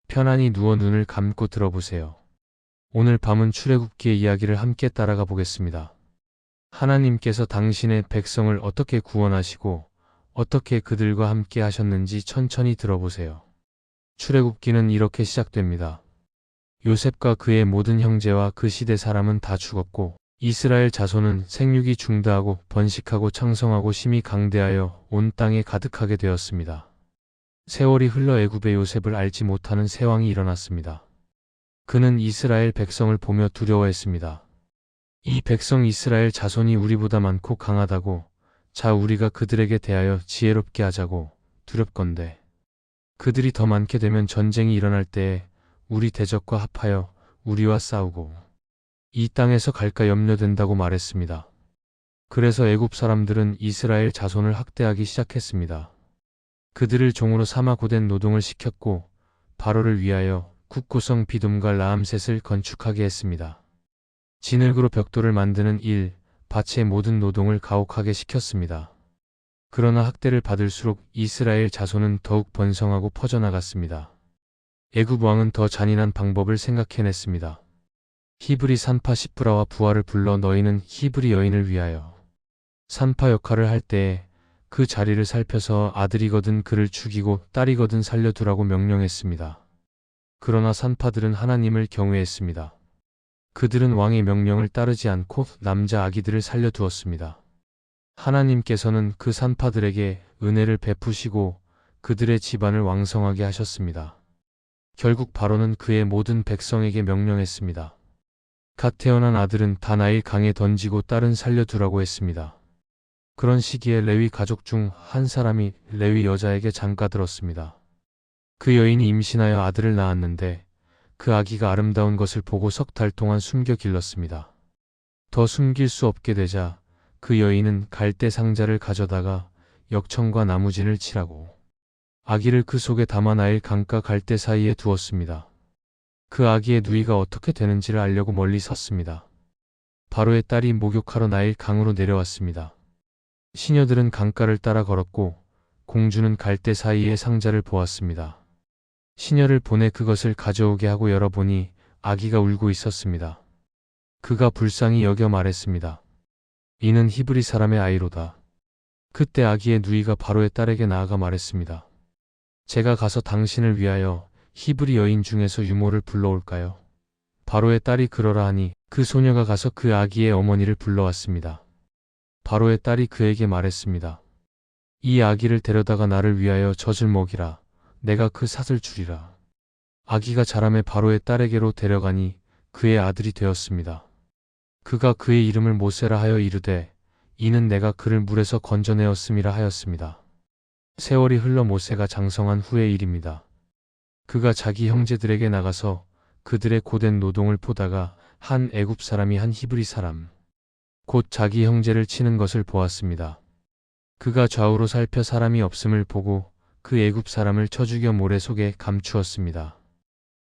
편안히 누워 눈을 감고 들어보세요. 오늘 밤은 출애굽기의 이야기를 함께 따라가 보겠습니다. 하나님께서 당신의 백성을 어떻게 구원하시고 어떻게 그들과 함께 하셨는지 천천히 들어보세요. 출애굽기는 이렇게 시작됩니다. 요셉과 그의 모든 형제와 그 시대 사람은 다 죽었고 이스라엘 자손은 생육이 중다하고 번식하고 창성하고 심히 강대하여 온 땅에 가득하게 되었습니다. 세월이 흘러 애굽의 요셉을 알지 못하는 새 왕이 일어났습니다. 그는 이스라엘 백성을 보며 두려워했습니다. 이 백성 이스라엘 자손이 우리보다 많고 강하다고, 자 우리가 그들에게 대하여 지혜롭게 하자고 두렵건대. 그들이 더 많게 되면 전쟁이 일어날 때에 우리 대적과 합하여 우리와 싸우고 이 땅에서 갈까 염려된다고 말했습니다. 그래서 애굽 사람들은 이스라엘 자손을 학대하기 시작했습니다. 그들을 종으로 삼아 고된 노동을 시켰고 바로를 위하여 국고성 비둠과 라암셋을 건축하게 했습니다. 진흙으로 벽돌을 만드는 일, 밭의 모든 노동을 가혹하게 시켰습니다. 그러나 학대를 받을수록 이스라엘 자손은 더욱 번성하고 퍼져나갔습니다. 애굽 왕은 더 잔인한 방법을 생각해냈습니다. 히브리 산파 시프라와 부하를 불러 너희는 히브리 여인을 위하여 산파 역할을 할 때에 그 자리를 살펴서 아들이거든 그를 죽이고 딸이거든 살려두라고 명령했습니다. 그러나 산파들은 하나님을 경외했습니다. 그들은 왕의 명령을 따르지 않고 남자 아기들을 살려두었습니다. 하나님께서는 그 산파들에게 은혜를 베푸시고 그들의 집안을 왕성하게 하셨습니다. 결국 바로는 그의 모든 백성에게 명령했습니다. 갓 태어난 아들은 다 나일 강에 던지고 딸은 살려두라고 했습니다. 그런 시기에 레위 가족 중 한 사람이 레위 여자에게 장가들었습니다. 그 여인이 임신하여 아들을 낳았는데 그 아기가 아름다운 것을 보고 석 달 동안 숨겨 길렀습니다. 더 숨길 수 없게 되자 그 여인은 갈대 상자를 가져다가 역청과 나무진을 칠하고 아기를 그 속에 담아 나일 강가 갈대 사이에 두었습니다. 그 아기의 누이가 어떻게 되는지를 알려고 멀리 섰습니다. 바로의 딸이 목욕하러 나일 강으로 내려왔습니다. 시녀들은 강가를 따라 걸었고 공주는 갈대 사이의 상자를 보았습니다. 시녀를 보내 그것을 가져오게 하고 열어보니 아기가 울고 있었습니다. 그가 불쌍히 여겨 말했습니다. 이는 히브리 사람의 아이로다. 그때 아기의 누이가 바로의 딸에게 나아가 말했습니다. 제가 가서 당신을 위하여 히브리 여인 중에서 유모를 불러올까요? 바로의 딸이 그러라 하니 그 소녀가 가서 그 아기의 어머니를 불러왔습니다. 바로의 딸이 그에게 말했습니다. 이 아기를 데려다가 나를 위하여 젖을 먹이라. 내가 그 삿을 주리라. 아기가 자라매 바로의 딸에게로 데려가니 그의 아들이 되었습니다. 그가 그의 이름을 모세라 하여 이르되 이는 내가 그를 물에서 건져내었음이라 하였습니다. 세월이 흘러 모세가 장성한 후의 일입니다. 그가 자기 형제들에게 나가서 그들의 고된 노동을 보다가 한 애굽 사람이 한 히브리 사람, 곧 자기 형제를 치는 것을 보았습니다. 그가 좌우로 살펴 사람이 없음을 보고 그 애굽 사람을 쳐 죽여 모래 속에 감추었습니다.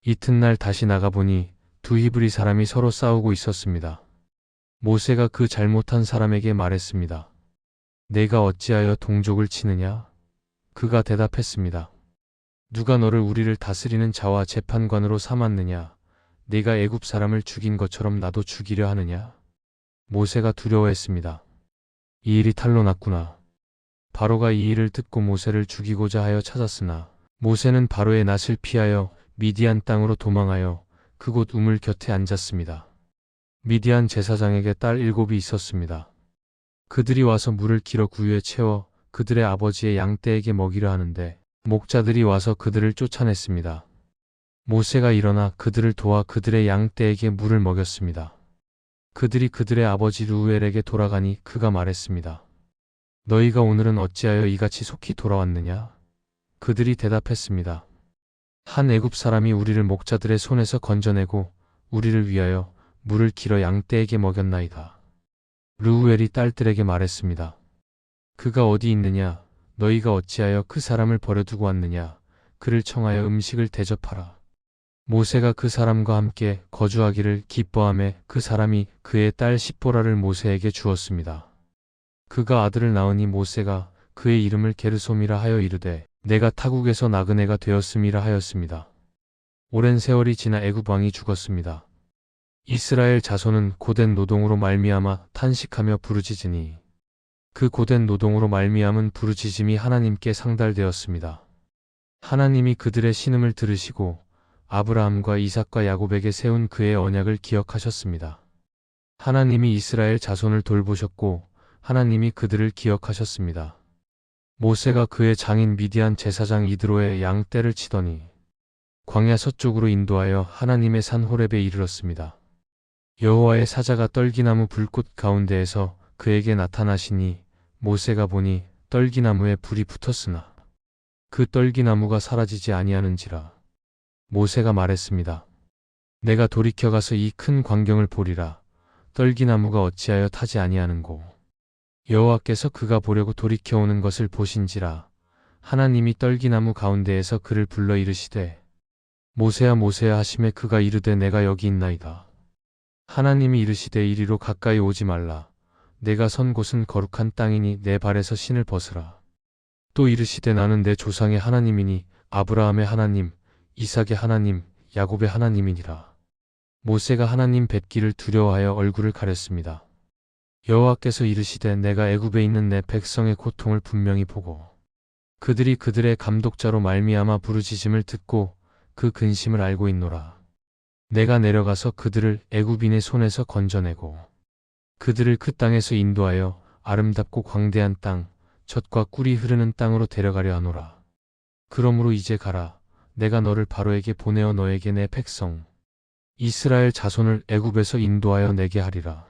이튿날 다시 나가보니 두 히브리 사람이 서로 싸우고 있었습니다. 모세가 그 잘못한 사람에게 말했습니다. 내가 어찌하여 동족을 치느냐? 그가 대답했습니다. 누가 너를 우리를 다스리는 자와 재판관으로 삼았느냐? 네가 애굽 사람을 죽인 것처럼 나도 죽이려 하느냐? 모세가 두려워했습니다. 이 일이 탈로 났구나. 바로가 이 일을 듣고 모세를 죽이고자 하여 찾았으나 모세는 바로의 낯을 피하여 미디안 땅으로 도망하여 그곳 우물 곁에 앉았습니다. 미디안 제사장에게 딸 7이 있었습니다. 그들이 와서 물을 길어 구유에 채워 그들의 아버지의 양떼에게 먹이려 하는데 목자들이 와서 그들을 쫓아냈습니다. 모세가 일어나 그들을 도와 그들의 양떼에게 물을 먹였습니다. 그들이 그들의 아버지 루우엘에게 돌아가니 그가 말했습니다. 너희가 오늘은 어찌하여 이같이 속히 돌아왔느냐? 그들이 대답했습니다. 한 애굽 사람이 우리를 목자들의 손에서 건져내고 우리를 위하여 물을 길어 양떼에게 먹였나이다. 루우엘이 딸들에게 말했습니다. 그가 어디 있느냐? 너희가 어찌하여 그 사람을 버려두고 왔느냐? 그를 청하여 음식을 대접하라. 모세가 그 사람과 함께 거주하기를 기뻐하며 그 사람이 그의 딸 십보라를 모세에게 주었습니다. 그가 아들을 낳으니 모세가 그의 이름을 게르솜이라 하여 이르되 내가 타국에서 나그네가 되었음이라 하였습니다. 오랜 세월이 지나 애굽 왕이 죽었습니다. 이스라엘 자손은 고된 노동으로 말미암아 탄식하며 부르짖으니 그 고된 노동으로 말미암은 부르짖음이 하나님께 상달되었습니다. 하나님이 그들의 신음을 들으시고 아브라함과 이삭과 야곱에게 세운 그의 언약을 기억하셨습니다. 하나님이 이스라엘 자손을 돌보셨고 하나님이 그들을 기억하셨습니다. 모세가 그의 장인 미디안 제사장 이드로의 양 떼를 치더니 광야 서쪽으로 인도하여 하나님의 산 호렙에 이르렀습니다. 여호와의 사자가 떨기나무 불꽃 가운데에서 그에게 나타나시니 모세가 보니 떨기나무에 불이 붙었으나 그 떨기나무가 사라지지 아니하는지라. 모세가 말했습니다. 내가 돌이켜 가서 이 큰 광경을 보리라. 떨기나무가 어찌하여 타지 아니하는고. 여호와께서 그가 보려고 돌이켜 오는 것을 보신지라. 하나님이 떨기나무 가운데에서 그를 불러 이르시되 모세야 모세야 하시매 그가 이르되 내가 여기 있나이다. 하나님이 이르시되 이리로 가까이 오지 말라. 내가 선 곳은 거룩한 땅이니 내 발에서 신을 벗으라. 또 이르시되 나는 내 조상의 하나님이니 아브라함의 하나님, 이삭의 하나님, 야곱의 하나님이니라. 모세가 하나님 뵙기를 두려워하여 얼굴을 가렸습니다. 여호와께서 이르시되 내가 애굽에 있는 내 백성의 고통을 분명히 보고 그들이 그들의 감독자로 말미암아 부르짖음을 듣고 그 근심을 알고 있노라. 내가 내려가서 그들을 애굽인의 손에서 건져내고 그들을 그 땅에서 인도하여 아름답고 광대한 땅, 젖과 꿀이 흐르는 땅으로 데려가려 하노라. 그러므로 이제 가라. 내가 너를 바로에게 보내어 너에게 내 백성 이스라엘 자손을 애굽에서 인도하여 내게 하리라.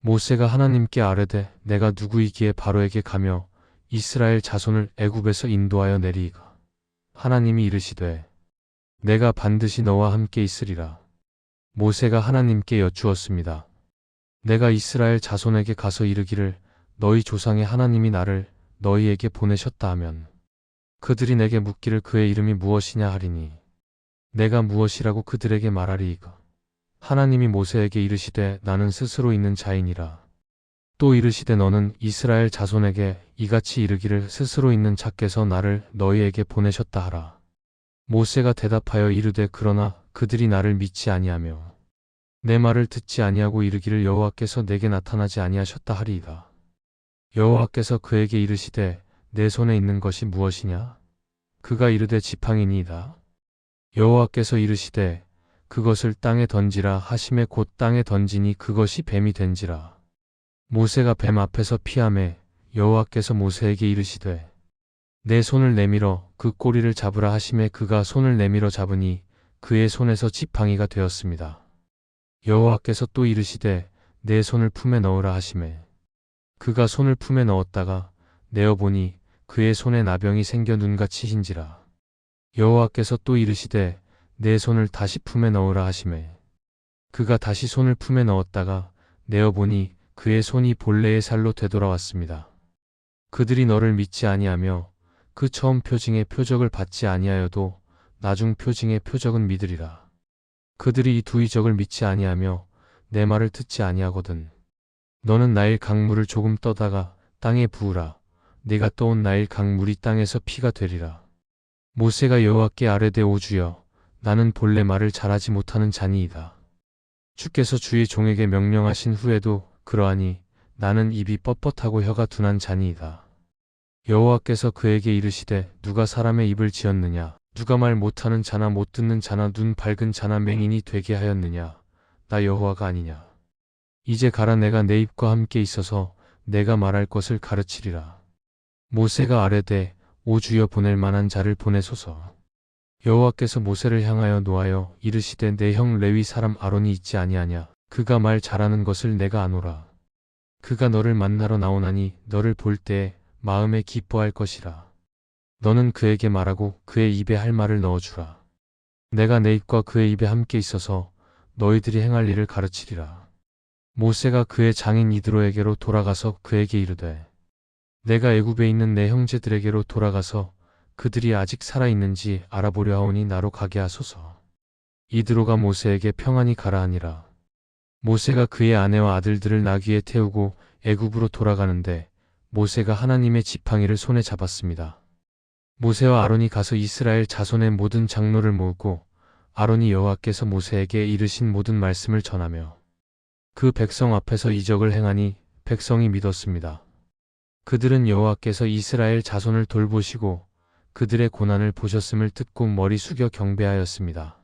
모세가 하나님께 아뢰되 내가 누구이기에 바로에게 가며 이스라엘 자손을 애굽에서 인도하여 내리이까. 하나님이 이르시되 내가 반드시 너와 함께 있으리라. 모세가 하나님께 여쭈었습니다. 내가 이스라엘 자손에게 가서 이르기를 너희 조상의 하나님이 나를 너희에게 보내셨다 하면 그들이 내게 묻기를 그의 이름이 무엇이냐 하리니 내가 무엇이라고 그들에게 말하리이까. 하나님이 모세에게 이르시되 나는 스스로 있는 자이니라. 또 이르시되 너는 이스라엘 자손에게 이같이 이르기를 스스로 있는 자께서 나를 너희에게 보내셨다 하라. 모세가 대답하여 이르되 그러나 그들이 나를 믿지 아니하며 내 말을 듣지 아니하고 이르기를 여호와께서 내게 나타나지 아니하셨다 하리이다. 여호와께서 그에게 이르시되 내 손에 있는 것이 무엇이냐? 그가 이르되 지팡이니이다. 여호와께서 이르시되 그것을 땅에 던지라 하시매 곧 땅에 던지니 그것이 뱀이 된지라. 모세가 뱀 앞에서 피하매 여호와께서 모세에게 이르시되 내 손을 내밀어 그 꼬리를 잡으라 하시매 그가 손을 내밀어 잡으니 그의 손에서 지팡이가 되었습니다. 여호와께서 또 이르시되 내 손을 품에 넣으라 하시매 그가 손을 품에 넣었다가 내어보니 그의 손에 나병이 생겨 눈같이 흰지라. 여호와께서 또 이르시되 내 손을 다시 품에 넣으라 하시매 그가 다시 손을 품에 넣었다가 내어보니 그의 손이 본래의 살로 되돌아왔습니다. 그들이 너를 믿지 아니하며 그 처음 표징의 표적을 받지 아니하여도 나중 표징의 표적은 믿으리라. 그들이 이 두 이적을 믿지 아니하며 내 말을 듣지 아니하거든. 너는 나일 강물을 조금 떠다가 땅에 부으라. 네가 떠온 나일 강물이 땅에서 피가 되리라. 모세가 여호와께 아뢰되 오 주여 나는 본래 말을 잘하지 못하는 자니이다. 주께서 주의 종에게 명령하신 후에도 그러하니 나는 입이 뻣뻣하고 혀가 둔한 자니이다. 여호와께서 그에게 이르시되 누가 사람의 입을 지었느냐? 누가 말 못하는 자나 못 듣는 자나 눈 밝은 자나 맹인이 되게 하였느냐? 나 여호와가 아니냐? 이제 가라. 내가 내 입과 함께 있어서 내가 말할 것을 가르치리라. 모세가 아뢰되 오 주여 보낼 만한 자를 보내소서. 여호와께서 모세를 향하여 노하여 이르시되 내 형 레위 사람 아론이 있지 아니하냐? 그가 말 잘하는 것을 내가 아노라. 그가 너를 만나러 나오나니 너를 볼 때에 마음에 기뻐할 것이라. 너는 그에게 말하고 그의 입에 할 말을 넣어주라. 내가 내 입과 그의 입에 함께 있어서 너희들이 행할 일을 가르치리라. 모세가 그의 장인 이드로에게로 돌아가서 그에게 이르되 내가 애굽에 있는 내 형제들에게로 돌아가서 그들이 아직 살아있는지 알아보려 하오니 나로 가게 하소서. 이드로가 모세에게 평안히 가라 하니라. 모세가 그의 아내와 아들들을 나귀에 태우고 애굽으로 돌아가는데 모세가 하나님의 지팡이를 손에 잡았습니다. 모세와 아론이 가서 이스라엘 자손의 모든 장로를 모으고 아론이 여호와께서 모세에게 이르신 모든 말씀을 전하며 그 백성 앞에서 이적을 행하니 백성이 믿었습니다. 그들은 여호와께서 이스라엘 자손을 돌보시고 그들의 고난을 보셨음을 듣고 머리 숙여 경배하였습니다.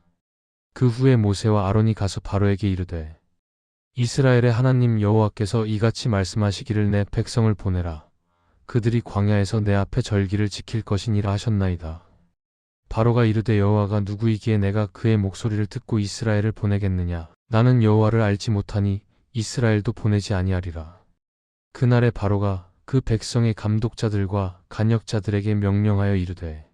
그 후에 모세와 아론이 가서 바로에게 이르되 이스라엘의 하나님 여호와께서 이같이 말씀하시기를 내 백성을 보내라. 그들이 광야에서 내 앞에 절기를 지킬 것이니라 하셨나이다. 바로가 이르되 여호와가 누구이기에 내가 그의 목소리를 듣고 이스라엘을 보내겠느냐. 나는 여호와를 알지 못하니 이스라엘도 보내지 아니하리라. 그날에 바로가 그 백성의 감독자들과 간역자들에게 명령하여 이르되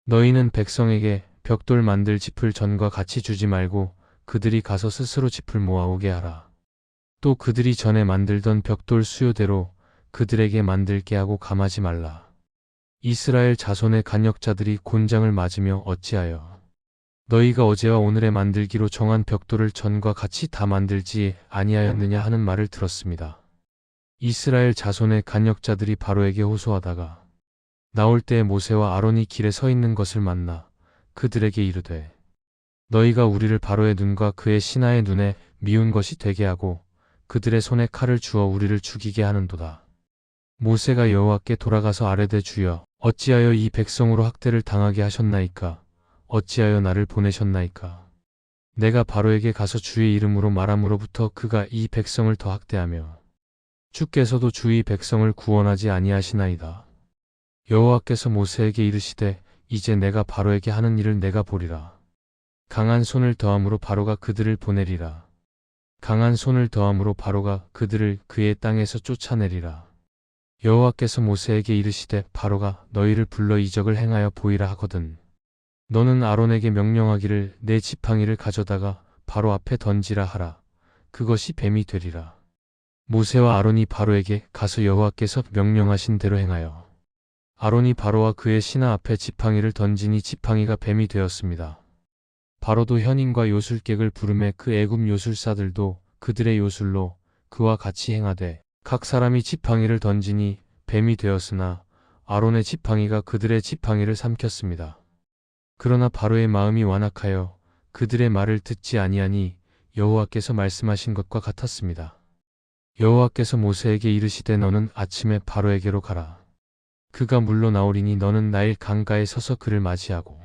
너희는 백성에게 벽돌 만들 짚을 전과 같이 주지 말고 그들이 가서 스스로 짚을 모아오게 하라. 또 그들이 전에 만들던 벽돌 수요대로 그들에게 만들게 하고 감하지 말라. 이스라엘 자손의 간역자들이 곤장을 맞으며 어찌하여 너희가 어제와 오늘에 만들기로 정한 벽돌을 전과 같이 다 만들지 아니하였느냐 하는 말을 들었습니다. 이스라엘 자손의 간역자들이 바로에게 호소하다가 나올 때에 모세와 아론이 길에 서 있는 것을 만나 그들에게 이르되 너희가 우리를 바로의 눈과 그의 신하의 눈에 미운 것이 되게 하고 그들의 손에 칼을 주어 우리를 죽이게 하는도다. 모세가 여호와께 돌아가서 아뢰되 주여 어찌하여 이 백성으로 학대를 당하게 하셨나이까? 어찌하여 나를 보내셨나이까? 내가 바로에게 가서 주의 이름으로 말함으로부터 그가 이 백성을 더 학대하며 주께서도 주의 백성을 구원하지 아니하시나이다. 여호와께서 모세에게 이르시되 이제 내가 바로에게 하는 일을 내가 보리라. 강한 손을 더함으로 바로가 그들을 보내리라. 강한 손을 더함으로 바로가 그들을 그의 땅에서 쫓아내리라. 여호와께서 모세에게 이르시되 바로가 너희를 불러 이적을 행하여 보이라 하거든. 너는 아론에게 명령하기를 내 지팡이를 가져다가 바로 앞에 던지라 하라. 그것이 뱀이 되리라. 모세와 아론이 바로에게 가서 여호와께서 명령하신 대로 행하여 아론이 바로와 그의 신하 앞에 지팡이를 던지니 지팡이가 뱀이 되었습니다. 바로도 현인과 요술객을 부르매 그 애굽 요술사들도 그들의 요술로 그와 같이 행하되 각 사람이 지팡이를 던지니 뱀이 되었으나 아론의 지팡이가 그들의 지팡이를 삼켰습니다. 그러나 바로의 마음이 완악하여 그들의 말을 듣지 아니하니 여호와께서 말씀하신 것과 같았습니다. 여호와께서 모세에게 이르시되 너는 아침에 바로에게로 가라. 그가 물러나오리니 너는 나일 강가에 서서 그를 맞이하고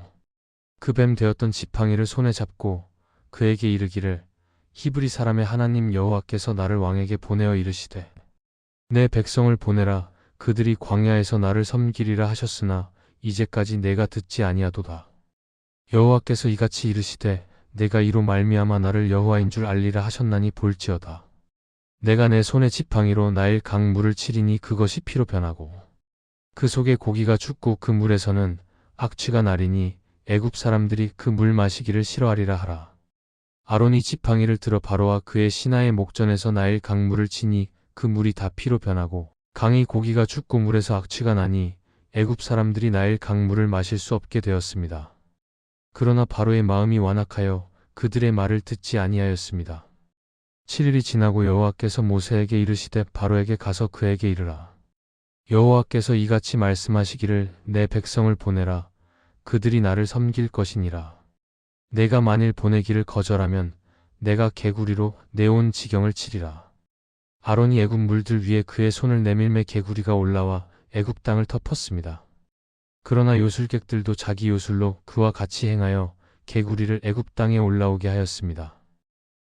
그 뱀 되었던 지팡이를 손에 잡고 그에게 이르기를 히브리 사람의 하나님 여호와께서 나를 왕에게 보내어 이르시되 내 백성을 보내라. 그들이 광야에서 나를 섬기리라 하셨으나 이제까지 내가 듣지 아니하도다. 여호와께서 이같이 이르시되 내가 이로 말미암아 나를 여호와인 줄 알리라 하셨나니 볼지어다. 내가 내 손에 지팡이로 나일 강 물을 치리니 그것이 피로 변하고 그 속에 고기가 죽고 그 물에서는 악취가 나리니 애굽 사람들이 그 물 마시기를 싫어하리라 하라. 아론이 지팡이를 들어 바로와 그의 신하의 목전에서 나일 강물을 치니 그 물이 다 피로 변하고 강이 고기가 죽고 물에서 악취가 나니 애굽 사람들이 나일 강물을 마실 수 없게 되었습니다. 그러나 바로의 마음이 완악하여 그들의 말을 듣지 아니하였습니다. 7일이 지나고 여호와께서 모세에게 이르시되 바로에게 가서 그에게 이르라. 여호와께서 이같이 말씀하시기를 내 백성을 보내라. 그들이 나를 섬길 것이니라. 내가 만일 보내기를 거절하면 내가 개구리로 내 온 지경을 치리라. 아론이 애굽 물들 위에 그의 손을 내밀매 개구리가 올라와 애굽 땅을 덮었습니다. 그러나 요술객들도 자기 요술로 그와 같이 행하여 개구리를 애굽 땅에 올라오게 하였습니다.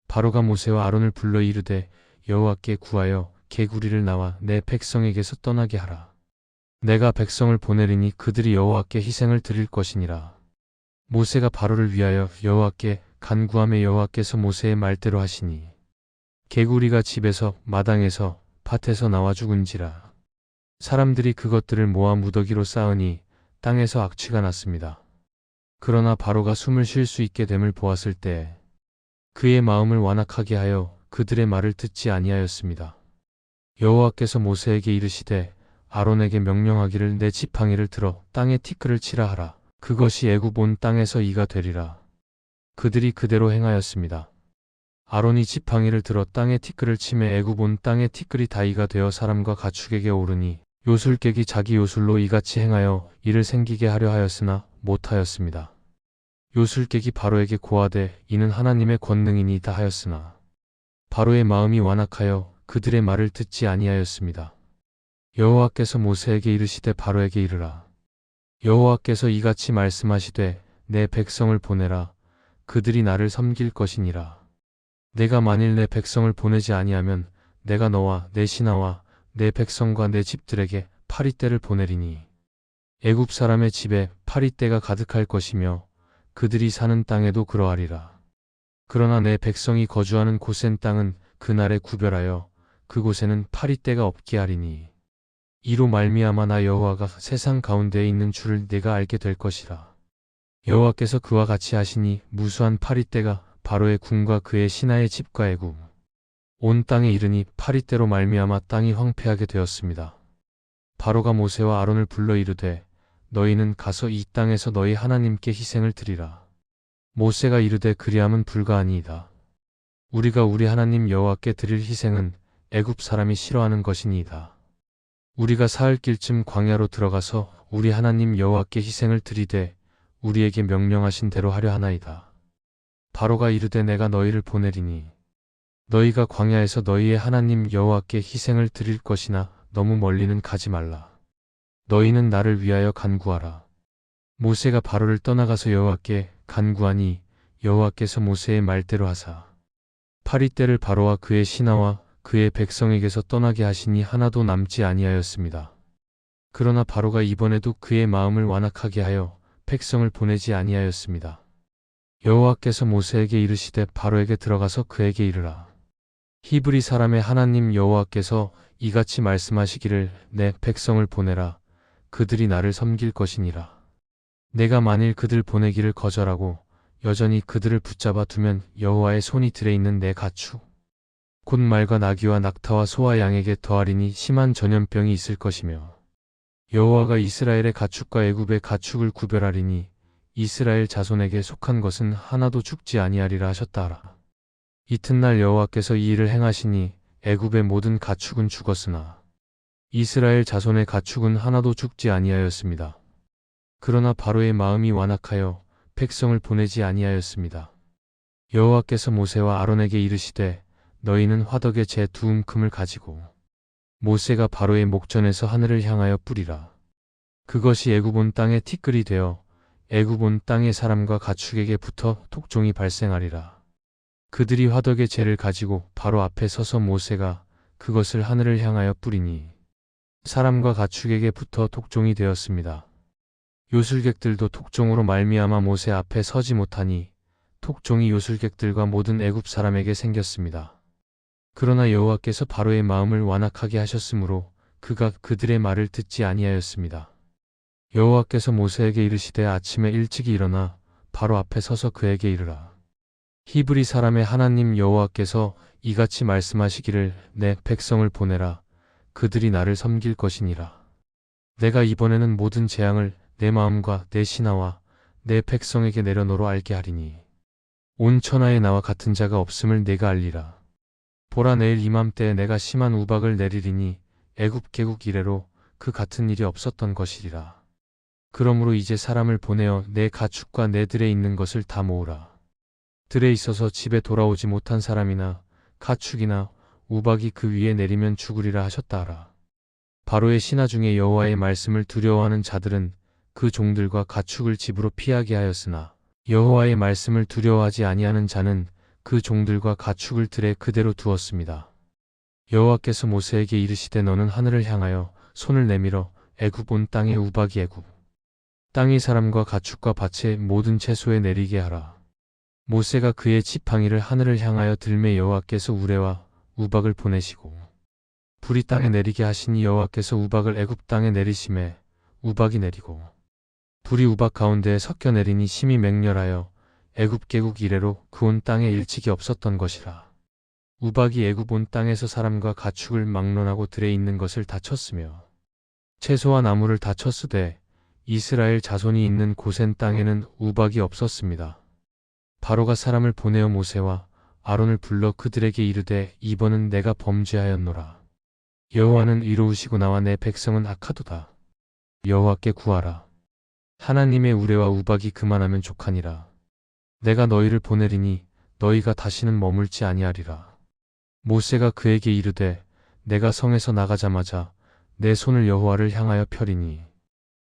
바로가 모세와 아론을 불러 이르되 여호와께 구하여 개구리를 나와 내 백성에게서 떠나게 하라. 내가 백성을 보내리니 그들이 여호와께 희생을 드릴 것이니라. 모세가 바로를 위하여 여호와께 간구하며 여호와께서 모세의 말대로 하시니 개구리가 집에서 마당에서 밭에서 나와 죽은지라. 사람들이 그것들을 모아 무더기로 쌓으니 땅에서 악취가 났습니다. 그러나 바로가 숨을 쉴 수 있게 됨을 보았을 때 그의 마음을 완악하게 하여 그들의 말을 듣지 아니하였습니다. 여호와께서 모세에게 이르시되 아론에게 명령하기를 내 지팡이를 들어 땅에 티끌을 치라 하라. 그것이 애굽 온 땅에서 이가 되리라. 그들이 그대로 행하였습니다. 아론이 지팡이를 들어 땅에 티끌을 치매 애굽 온 땅에 티끌이 다 이가 되어 사람과 가축에게 오르니 요술객이 자기 요술로 이같이 행하여 이를 생기게 하려 하였으나 못하였습니다. 요술객이 바로에게 고하되 이는 하나님의 권능이니이다 하였으나 바로의 마음이 완악하여 그들의 말을 듣지 아니하였습니다. 여호와께서 모세에게 이르시되 바로에게 이르라. 여호와께서 이같이 말씀하시되 내 백성을 보내라. 그들이 나를 섬길 것이니라. 내가 만일 내 백성을 보내지 아니하면 내가 너와 내 신하와 내 백성과 내 집들에게 파리떼를 보내리니 애굽 사람의 집에 파리떼가 가득할 것이며 그들이 사는 땅에도 그러하리라. 그러나 내 백성이 거주하는 고센 땅은 그날에 구별하여 그곳에는 파리떼가 없게 하리니 이로 말미암아 나 여호와가 세상 가운데에 있는 줄을 내가 알게 될 것이라. 여호와께서 그와 같이 하시니 무수한 파리떼가 바로의 궁과 그의 신하의 집과 애굽 온 땅에 이르니 파리떼로 말미암아 땅이 황폐하게 되었습니다. 바로가 모세와 아론을 불러 이르되 너희는 가서 이 땅에서 너희 하나님께 희생을 드리라. 모세가 이르되 그리함은 불가하니이다. 우리가 우리 하나님 여호와께 드릴 희생은 애굽 사람이 싫어하는 것이니이다. 우리가 사흘 길쯤 광야로 들어가서 우리 하나님 여호와께 희생을 드리되 우리에게 명령하신 대로 하려 하나이다. 바로가 이르되 내가 너희를 보내리니 너희가 광야에서 너희의 하나님 여호와께 희생을 드릴 것이나 너무 멀리는 가지 말라. 너희는 나를 위하여 간구하라. 모세가 바로를 떠나가서 여호와께 간구하니 여호와께서 모세의 말대로 하사 파리떼를 바로와 그의 신하와 그의 백성에게서 떠나게 하시니 하나도 남지 아니하였습니다. 그러나 바로가 이번에도 그의 마음을 완악하게 하여 백성을 보내지 아니하였습니다. 여호와께서 모세에게 이르시되 바로에게 들어가서 그에게 이르라. 히브리 사람의 하나님 여호와께서 이같이 말씀하시기를 내 백성을 보내라. 그들이 나를 섬길 것이니라. 내가 만일 그들 보내기를 거절하고 여전히 그들을 붙잡아 두면 여호와의 손이 들에 있는 내 가축 곧 말과 나귀와 낙타와 소와 양에게 더하리니 심한 전염병이 있을 것이며 여호와가 이스라엘의 가축과 애굽의 가축을 구별하리니 이스라엘 자손에게 속한 것은 하나도 죽지 아니하리라 하셨다 하라. 이튿날 여호와께서 이 일을 행하시니 애굽의 모든 가축은 죽었으나 이스라엘 자손의 가축은 하나도 죽지 아니하였습니다. 그러나 바로의 마음이 완악하여 백성을 보내지 아니하였습니다. 여호와께서 모세와 아론에게 이르시되 너희는 화덕에 재 두 움큼을 가지고 모세가 바로의 목전에서 하늘을 향하여 뿌리라. 그것이 애굽 온 땅에 티끌이 되어 애굽 온 땅의 사람과 가축에게 붙어 톡종이 발생하리라. 그들이 화덕의 재를 가지고 바로 앞에 서서 모세가 그것을 하늘을 향하여 뿌리니 사람과 가축에게 붙어 톡종이 되었습니다. 요술객들도 톡종으로 말미암아 모세 앞에 서지 못하니 톡종이 요술객들과 모든 애굽 사람에게 생겼습니다. 그러나 여호와께서 바로의 마음을 완악하게 하셨으므로 그가 그들의 말을 듣지 아니하였습니다. 여호와께서 모세에게 이르시되 아침에 일찍이 일어나 바로 앞에 서서 그에게 이르라. 히브리 사람의 하나님 여호와께서 이같이 말씀하시기를 내 백성을 보내라. 그들이 나를 섬길 것이니라. 내가 이번에는 모든 재앙을 내 마음과 내 신하와 내 백성에게 내려 너로 알게 하리니 온 천하에 나와 같은 자가 없음을 내가 알리라. 보라 내일 이맘때에 내가 심한 우박을 내리리니 애굽 개국 이래로 그 같은 일이 없었던 것이리라. 그러므로 이제 사람을 보내어 내 가축과 내 들에 있는 것을 다 모으라. 들에 있어서 집에 돌아오지 못한 사람이나 가축이나 우박이 그 위에 내리면 죽으리라 하셨다 하라. 바로의 신하 중에 여호와의 말씀을 두려워하는 자들은 그 종들과 가축을 집으로 피하게 하였으나 여호와의 말씀을 두려워하지 아니하는 자는 그 종들과 가축을 들에 그대로 두었습니다. 여호와께서 모세에게 이르시되 너는 하늘을 향하여 손을 내밀어 애굽 온 땅의 우박이 애굽 땅의 사람과 가축과 밭의 모든 채소에 내리게 하라. 모세가 그의 지팡이를 하늘을 향하여 들매 여호와께서 우레와 우박을 보내시고 불이 땅에 내리게 하시니 여호와께서 우박을 애굽 땅에 내리심에 우박이 내리고 불이 우박 가운데에 섞여 내리니 심히 맹렬하여 애굽 개국 이래로 그 온 땅에 일찍이 없었던 것이라. 우박이 애굽 온 땅에서 사람과 가축을 막론하고 들에 있는 것을 다 쳤으며 채소와 나무를 다 쳤으되 이스라엘 자손이 있는 고센 땅에는 우박이 없었습니다. 바로가 사람을 보내어 모세와 아론을 불러 그들에게 이르되 이번은 내가 범죄하였노라. 여호와는 의로우시고 나와 내 백성은 악하도다. 여호와께 구하라. 하나님의 우레와 우박이 그만하면 족하니라. 내가 너희를 보내리니 너희가 다시는 머물지 아니하리라. 모세가 그에게 이르되 내가 성에서 나가자마자 내 손을 여호와를 향하여 펴리니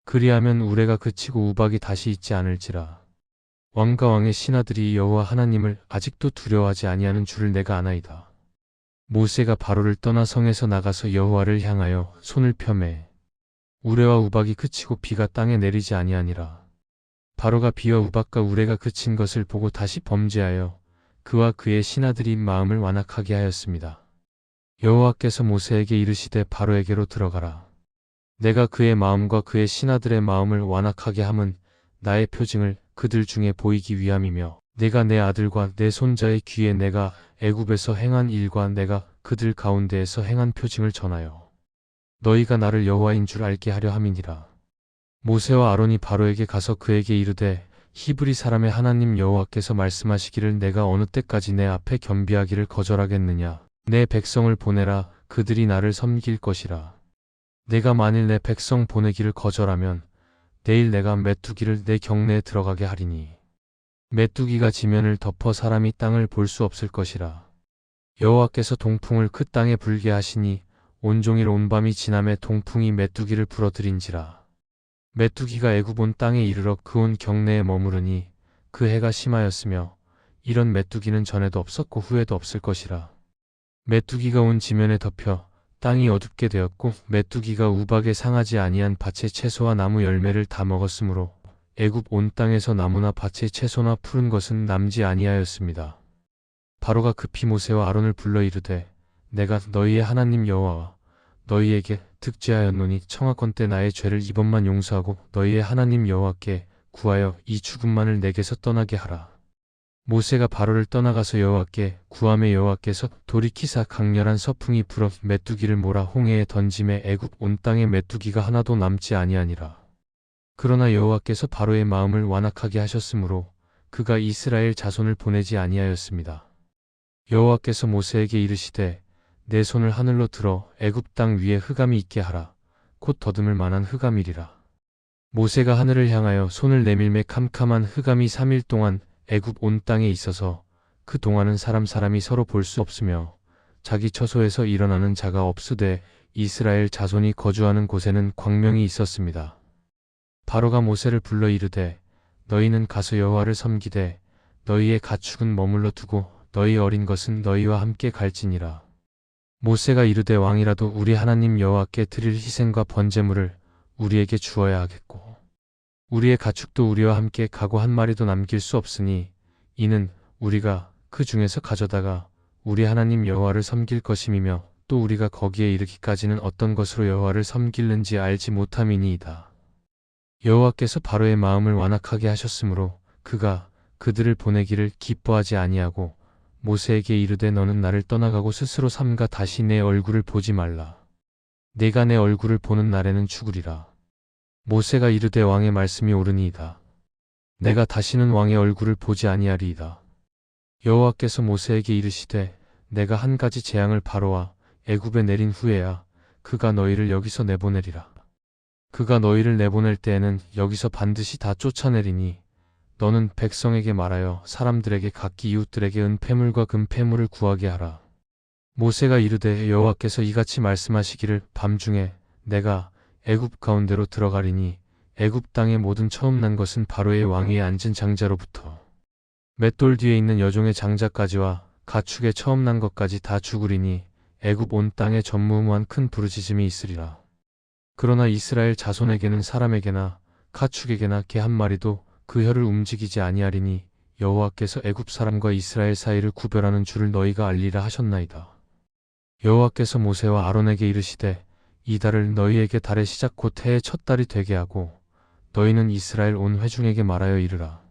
그리하면 우레가 그치고 우박이 다시 있지 않을지라. 왕과 왕의 신하들이 여호와 하나님을 아직도 두려워하지 아니하는 줄을 내가 아나이다. 모세가 바로를 떠나 성에서 나가서 여호와를 향하여 손을 펴매 우레와 우박이 그치고 비가 땅에 내리지 아니하니라. 바로가 비와 우박과 우레가 그친 것을 보고 다시 범죄하여 그와 그의 신하들이 마음을 완악하게 하였습니다. 여호와께서 모세에게 이르시되 바로에게로 들어가라. 내가 그의 마음과 그의 신하들의 마음을 완악하게 함은 나의 표징을 그들 중에 보이기 위함이며 내가 내 아들과 내 손자의 귀에 내가 애굽에서 행한 일과 내가 그들 가운데에서 행한 표징을 전하여 너희가 나를 여호와인 줄 알게 하려 함이니라. 모세와 아론이 바로에게 가서 그에게 이르되 히브리 사람의 하나님 여호와께서 말씀하시기를 내가 어느 때까지 내 앞에 겸비하기를 거절하겠느냐. 내 백성을 보내라. 그들이 나를 섬길 것이라. 내가 만일 내 백성 보내기를 거절하면 내일 내가 메뚜기를 내 경내에 들어가게 하리니 메뚜기가 지면을 덮어 사람이 땅을 볼 수 없을 것이라. 여호와께서 동풍을 그 땅에 불게 하시니 온종일 온밤이 지남에 동풍이 메뚜기를 불어들인지라. 메뚜기가 애굽 온 땅에 이르러 그 온 경내에 머무르니 그 해가 심하였으며 이런 메뚜기는 전에도 없었고 후에도 없을 것이라. 메뚜기가 온 지면에 덮여 땅이 어둡게 되었고 메뚜기가 우박에 상하지 아니한 밭의 채소와 나무 열매를 다 먹었으므로 애굽 온 땅에서 나무나 밭의 채소나 푸른 것은 남지 아니하였습니다. 바로가 급히 모세와 아론을 불러 이르되 내가 너희의 하나님 여호와와 너희에게 득죄하였노니 청하건대 나의 죄를 이번만 용서하고 너희의 하나님 여호와께 구하여 이 죽음만을 내게서 떠나게 하라. 모세가 바로를 떠나가서 여호와께 구함에 여호와께서 돌이키사 강렬한 서풍이 불어 메뚜기를 몰아 홍해에 던짐에 애굽 온 땅에 메뚜기가 하나도 남지 아니하니라. 그러나 여호와께서 바로의 마음을 완악하게 하셨으므로 그가 이스라엘 자손을 보내지 아니하였습니다. 여호와께서 모세에게 이르시되 내 손을 하늘로 들어 애굽 땅 위에 흑암이 있게 하라. 곧 더듬을 만한 흑암이리라. 모세가 하늘을 향하여 손을 내밀매 캄캄한 흑암이 3일 동안 애굽 온 땅에 있어서 그 동안은 사람이 서로 볼 수 없으며 자기 처소에서 일어나는 자가 없으되 이스라엘 자손이 거주하는 곳에는 광명이 있었습니다. 바로가 모세를 불러 이르되 너희는 가서 여호와를 섬기되 너희의 가축은 머물러 두고 너희 어린 것은 너희와 함께 갈지니라. 모세가 이르되 왕이라도 우리 하나님 여호와께 드릴 희생과 번제물을 우리에게 주어야 하겠고 우리의 가축도 우리와 함께 가고 한 마리도 남길 수 없으니 이는 우리가 그 중에서 가져다가 우리 하나님 여호와를 섬길 것임이며 또 우리가 거기에 이르기까지는 어떤 것으로 여호와를 섬길는지 알지 못함이니이다. 여호와께서 바로의 마음을 완악하게 하셨으므로 그가 그들을 보내기를 기뻐하지 아니하고 모세에게 이르되 너는 나를 떠나가고 스스로 삼가 다시 내 얼굴을 보지 말라. 내가 내 얼굴을 보는 날에는 죽으리라. 모세가 이르되 왕의 말씀이 옳으니이다. 내가 다시는 왕의 얼굴을 보지 아니하리이다. 여호와께서 모세에게 이르시되 내가 한 가지 재앙을 바로와 애굽에 내린 후에야 그가 너희를 여기서 내보내리라. 그가 너희를 내보낼 때에는 여기서 반드시 다 쫓아내리니 너는 백성에게 말하여 사람들에게 각기 이웃들에게 은폐물과 금폐물을 구하게 하라. 모세가 이르되 여호와께서 이같이 말씀하시기를 밤중에 내가 애굽 가운데로 들어가리니 애굽 땅의 모든 처음 난 것은 바로의 왕위에 앉은 장자로부터 맷돌 뒤에 있는 여종의 장자까지와 가축의 처음 난 것까지 다 죽으리니 애굽 온 땅에 전무후무한 큰 부르짖음이 있으리라. 그러나 이스라엘 자손에게는 사람에게나 가축에게나 개 한 마리도 그 혀를 움직이지 아니하리니 여호와께서 애굽 사람과 이스라엘 사이를 구별하는 줄을 너희가 알리라 하셨나이다. 여호와께서 모세와 아론에게 이르시되 이 달을 너희에게 달의 시작 곧 해의 첫 달이 되게 하고 너희는 이스라엘 온 회중에게 말하여 이르라.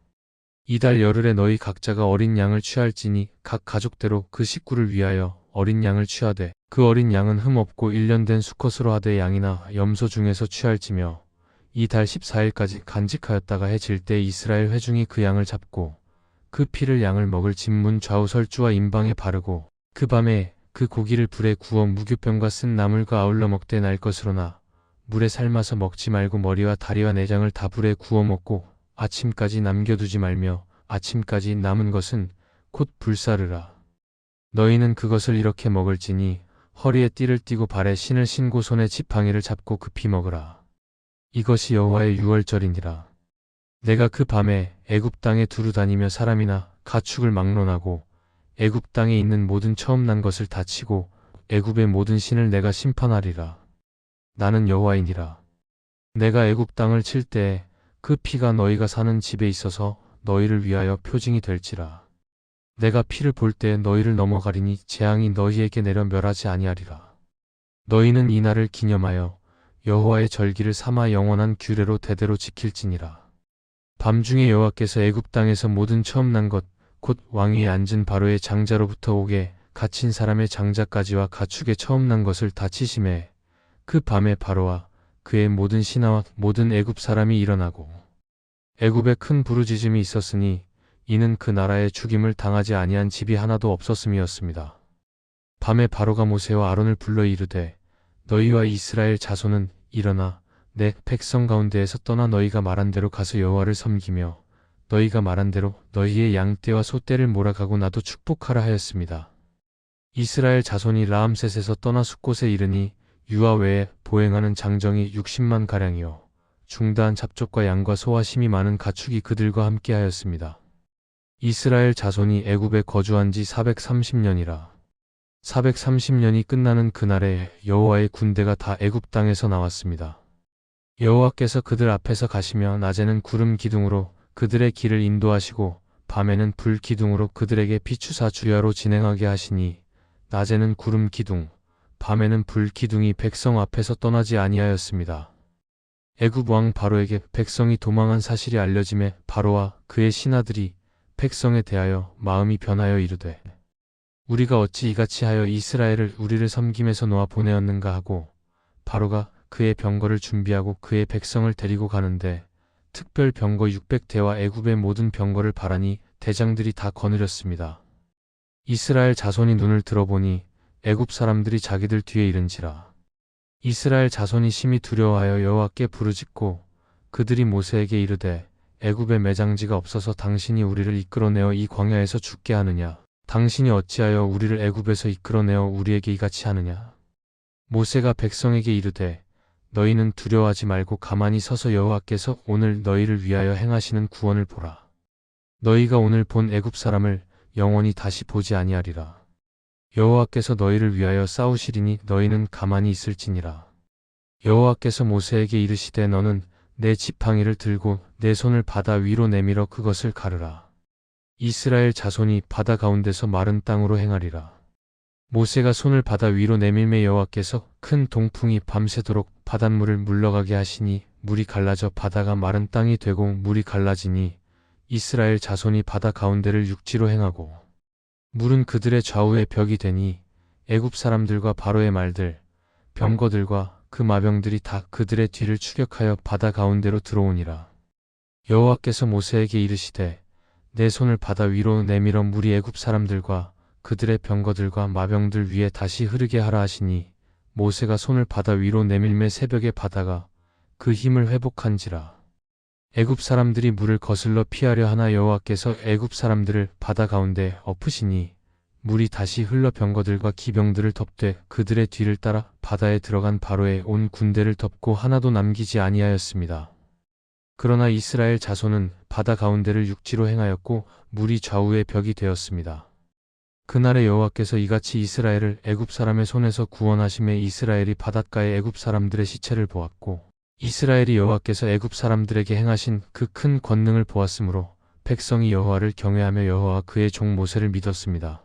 이 달 열흘에 너희 각자가 어린 양을 취할지니 각 가족대로 그 식구를 위하여 어린 양을 취하되 그 어린 양은 흠 없고 1년 된 수컷으로 하되 양이나 염소 중에서 취할지며 이 달 14일까지 간직하였다가 해 질 때 이스라엘 회중이 그 양을 잡고 그 피를 양을 먹을 집문 좌우 설주와 임방에 바르고 그 밤에 그 고기를 불에 구워 무교병과 쓴 나물과 아울러 먹되 날 것으로나 물에 삶아서 먹지 말고 머리와 다리와 내장을 다 불에 구워 먹고 아침까지 남겨두지 말며 아침까지 남은 것은 곧 불사르라. 너희는 그것을 이렇게 먹을지니 허리에 띠를 띠고 발에 신을 신고 손에 지팡이를 잡고 급히 먹으라. 이것이 여호와의 유월절이니라. 내가 그 밤에 애굽 땅에 두루 다니며 사람이나 가축을 막론하고 애굽 땅에 있는 모든 처음 난 것을 다 치고 애굽의 모든 신을 내가 심판하리라. 나는 여호와이니라. 내가 애굽 땅을 칠 때에 그 피가 너희가 사는 집에 있어서 너희를 위하여 표징이 될지라. 내가 피를 볼 때에 너희를 넘어가리니 재앙이 너희에게 내려 멸하지 아니하리라. 너희는 이 날을 기념하여 여호와의 절기를 삼아 영원한 규례로 대대로 지킬지니라. 밤중에 여호와께서 애굽 땅에서 모든 처음 난 것 곧 왕위에 앉은 바로의 장자로부터 옥에 갇힌 사람의 장자까지와 가축의 처음 난 것을 다 치심에 그 밤에 바로와 그의 모든 신하와 모든 애굽 사람이 일어나고 애굽에 큰 부르짖음이 있었으니 이는 그 나라에 죽임을 당하지 아니한 집이 하나도 없었음이었습니다. 밤에 바로가 모세와 아론을 불러 이르되 너희와 이스라엘 자손은 일어나 내 백성 가운데에서 떠나 너희가 말한 대로 가서 여호와를 섬기며 너희가 말한 대로 너희의 양떼와 소떼를 몰아가고 나도 축복하라 하였습니다. 이스라엘 자손이 라암셋에서 떠나 숫곳에 이르니 유아 외에 보행하는 장정이 60만 가량이요 중다한 잡족과 양과 소와 심이 많은 가축이 그들과 함께하였습니다. 이스라엘 자손이 애굽에 거주한 지 430년이라. 430년이 끝나는 그날에 여호와의 군대가 다 애굽 땅에서 나왔습니다. 여호와께서 그들 앞에서 가시며 낮에는 구름 기둥으로 그들의 길을 인도하시고 밤에는 불 기둥으로 그들에게 비추사 주야로 진행하게 하시니 낮에는 구름 기둥, 밤에는 불 기둥이 백성 앞에서 떠나지 아니하였습니다. 애굽 왕 바로에게 백성이 도망한 사실이 알려짐에 바로와 그의 신하들이 백성에 대하여 마음이 변하여 이르되 우리가 어찌 이같이 하여 이스라엘을 우리를 섬김에서 놓아 보내었는가 하고 바로가 그의 병거를 준비하고 그의 백성을 데리고 가는데 특별 병거 600대와 애굽의 모든 병거를 바라니 대장들이 다 거느렸습니다. 이스라엘 자손이 눈을 들어보니 애굽 사람들이 자기들 뒤에 이른지라. 이스라엘 자손이 심히 두려워하여 여호와께 부르짖고 그들이 모세에게 이르되 애굽에 매장지가 없어서 당신이 우리를 이끌어내어 이 광야에서 죽게 하느냐? 당신이 어찌하여 우리를 애굽에서 이끌어내어 우리에게 이같이 하느냐? 모세가 백성에게 이르되 너희는 두려워하지 말고 가만히 서서 여호와께서 오늘 너희를 위하여 행하시는 구원을 보라. 너희가 오늘 본 애굽 사람을 영원히 다시 보지 아니하리라. 여호와께서 너희를 위하여 싸우시리니 너희는 가만히 있을지니라. 여호와께서 모세에게 이르시되 너는 내 지팡이를 들고 내 손을 바다 위로 내밀어 그것을 가르라. 이스라엘 자손이 바다 가운데서 마른 땅으로 행하리라. 모세가 손을 바다 위로 내밀매 여호와께서 큰 동풍이 밤새도록 바닷물을 물러가게 하시니 물이 갈라져 바다가 마른 땅이 되고 물이 갈라지니 이스라엘 자손이 바다 가운데를 육지로 행하고 물은 그들의 좌우에 벽이 되니 애굽 사람들과 바로의 말들, 병거들과 그 마병들이 다 그들의 뒤를 추격하여 바다 가운데로 들어오니라. 여호와께서 모세에게 이르시되 내 손을 바다 위로 내밀어 물이 애굽 사람들과 그들의 병거들과 마병들 위에 다시 흐르게 하라 하시니 모세가 손을 바다 위로 내밀매 새벽에 바다가 그 힘을 회복한지라. 애굽 사람들이 물을 거슬러 피하려 하나 여호와께서 애굽 사람들을 바다 가운데 엎으시니 물이 다시 흘러 병거들과 기병들을 덮되 그들의 뒤를 따라 바다에 들어간 바로의 온 군대를 덮고 하나도 남기지 아니하였습니다. 그러나 이스라엘 자손은 바다 가운데를 육지로 행하였고 물이 좌우의 벽이 되었습니다. 그날에 여호와께서 이같이 이스라엘을 애굽 사람의 손에서 구원하심에 이스라엘이 바닷가에 애굽 사람들의 시체를 보았고 이스라엘이 여호와께서 애굽 사람들에게 행하신 그 큰 권능을 보았으므로 백성이 여호와를 경외하며 여호와와 그의 종 모세를 믿었습니다.